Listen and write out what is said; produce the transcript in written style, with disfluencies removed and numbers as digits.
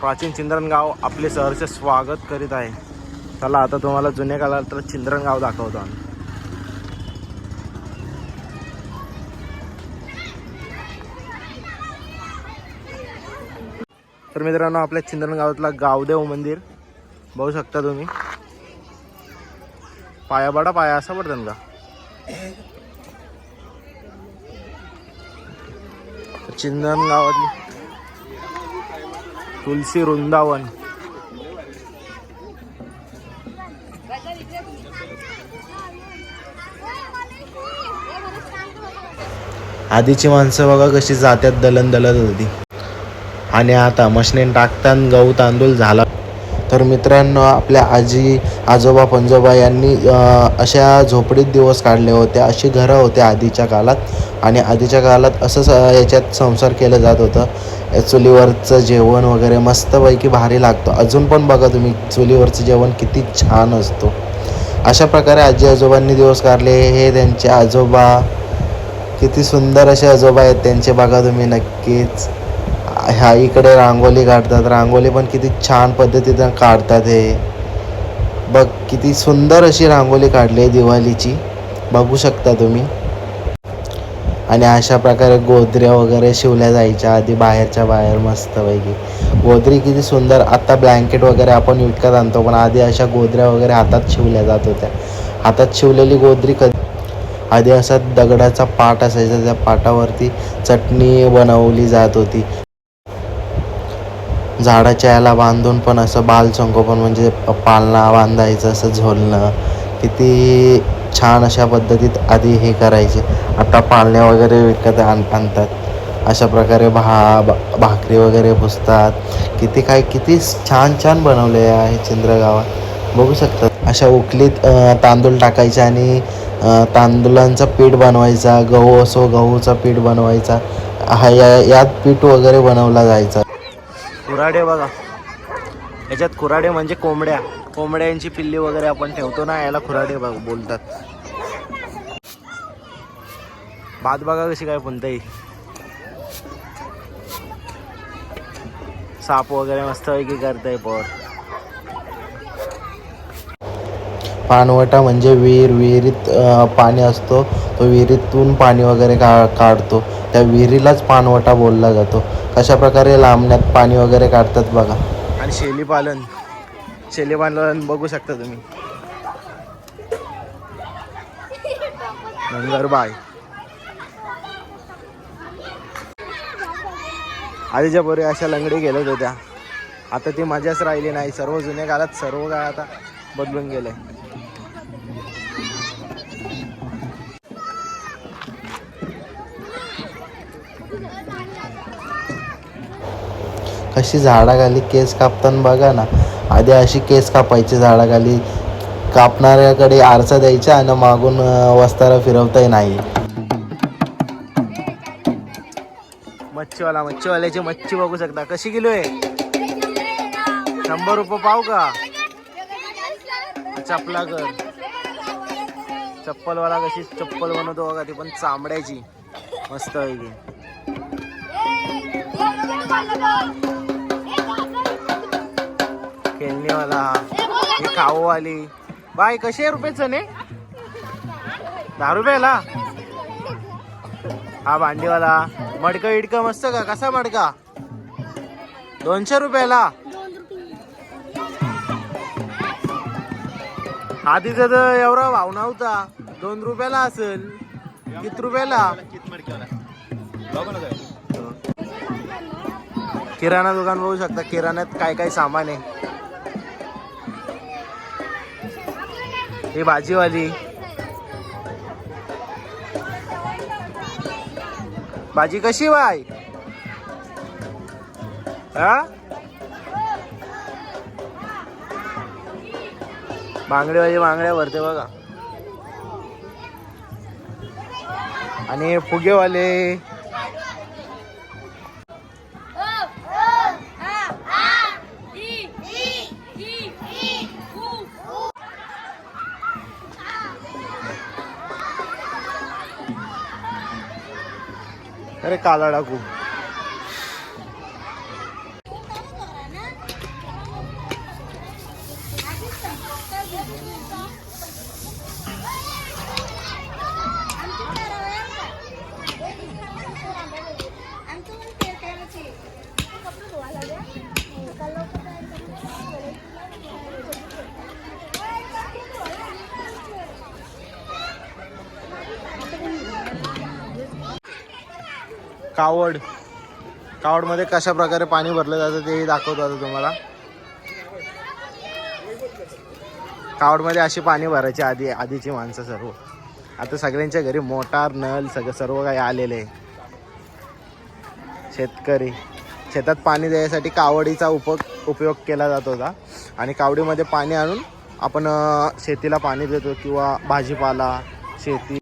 प्राचीन चिंद्रण गाव आपले सहर्ष स्वागत करीत आहे. चला आता तुम्हाला जुन्या काळात चिंद्रण गाव दाखवतो आम्ही. तर मित्रांनो, आपल्या चिंद्रण गावातला गावदेव मंदिर बघू शकता तुम्ही. पाया बडा पाया असा पडतं का. चिंद्रण गावातली तुलसी वृंदावन. आधीची माणसं बघा कशी जात्यात दलन दलत होती आणि आता मशनीन टाकताना गहू तांदूळ झाला. तर मित्रांनो, आपल्या आजी आजोबा पंजोबा यांनी अशा झोपडीत दिवस काढले होते. अशी घरं होते आधीच्या काळात आणि आधीच्या काळात असंच याच्यात संसार केलं जात होतं. चुलीवरचं जेवण वगैरे मस्तपैकी भारी लागतं. अजून पण बघा तुम्ही चुलीवरचं जेवण किती छान असतो. अशा प्रकारे आजी आजोबांनी दिवस काढले. हे त्यांचे आजोबा, किती सुंदर असे आजोबा आहेत त्यांचे बघा तुम्ही नक्कीच. ह्या इकडे रांगोळी काढतात. रांगोळी पण किती छान पद्धतीनं काढतात. हे बघ किती सुंदर अशी रांगोळी काढली आहे दिवाळीची, बघू शकता तुम्ही. आणि अशा प्रकारे गोदऱ्या वगैरे शिवल्या जायच्या आधी बाहेरच्या बाहेर मस्तपैकी. गोदरी किती सुंदर. आता ब्लँकेट वगैरे आपण विकत आणतो, पण आधी अशा गोदऱ्या वगैरे हातात शिवल्या जात होत्या. हातात शिवलेली गोदरी आधी असा दगडाचा पाट असायचा, त्या पाटावरती चटणी बनवली जात होती. झाडाच्या याला बांधून पण असं बालसंगोपन म्हणजे पालना बांधायचं, असं झोलणं. किती छान अशा पद्धतीत आधी हे करायचे. आता पालण्या वगैरे विकत आणतात. अशा प्रकारे भाकरी वगैरे पुसतात. किती छान छान बनवले आहे चिंद्रगावात, बघू शकता. अशा उकलीत तांदूळ टाकायचे आणि तांदूळांचा पीठ बनवायचा. गहू असो गहूचा पीठ बनवायचा. यात पीठ वगैरे बनवला जायचा. कुऱ्हाडे बघा, याच्यात कुऱ्हाडे म्हणजे कोंबड्यांची पिल्ली वगैरे आपण ठेवतो ना, याला कुऱ्हाडे बोलतात. भात बघा कशी काय कोणताही साप वगैरे मस्तपैकी करताय. पाणवटा म्हणजे विहिरीत पाणी असतो, तो विहिरीतून पाणी वगैरे काढतो, त्या विहिरीलाच पाणवटा बोलला जातो. कशा प्रकारे लांबण्यात पाणी वगैरे काढतात बघा. आणि शेळीपालन बघू शकता तुम्ही. नंगरबाय आधीच्या पोरी अशा लंगडी गेलेत होत्या. आता ती मजाच राहिली नाही. सर्व जुन्या काळात सर्व काय आता बदलून गेले. कशी झाडाखाली केस कापताना बघा ना. आधी अशी केस कापायची झाडाखाली. कापणाऱ्याकडे आरसा द्यायचा आणि मागून वस्तारा फिरवताही नाही. मच्छीवाल्याची मच्छी बघू शकता. कशी किलो आहे? 100 रुपये पाव का? चपलाकर चप्पलवाला कशी चप्पल बनवतो बघा, ती पण चांबड्याची मस्त आहे. खेळणीवाला, ही खाऊवाली बाय. कशी आहे रुपये चणे? 10 रुपयाला. हा भांडीवाला. मडका इडका मस्त का? कसा मडका? 200 रुपयाला. आधीचा तर एवढा भाव नव्हता. 2 रुपयाला असेल. किती रुपयाला? किराणा दुकान बघू शकता. किराण्यात काय काय सामान आहे. ही भाजीवाली. भाजी कशी बाय? बांगड्या भरते बघा. आणि फुगेवाले. अरे काला टाकू. कावड मध्ये कशा प्रकारे पाणी भरलं जातं तेही दाखवतो आता तुम्हाला. कावड मध्ये अशी पाणी भरायची आधीची माणसं सर्व. आता सगळ्यांच्या घरी मोटार नळ सर्व काही आलेले आहे. शेतकरी शेतात पाणी द्यायसाठी कावडीचा उपयोग केला जात होता. आणि कावडीमध्ये पाणी आणून आपण शेतीला पाणी देतो किंवा भाजीपाला शेती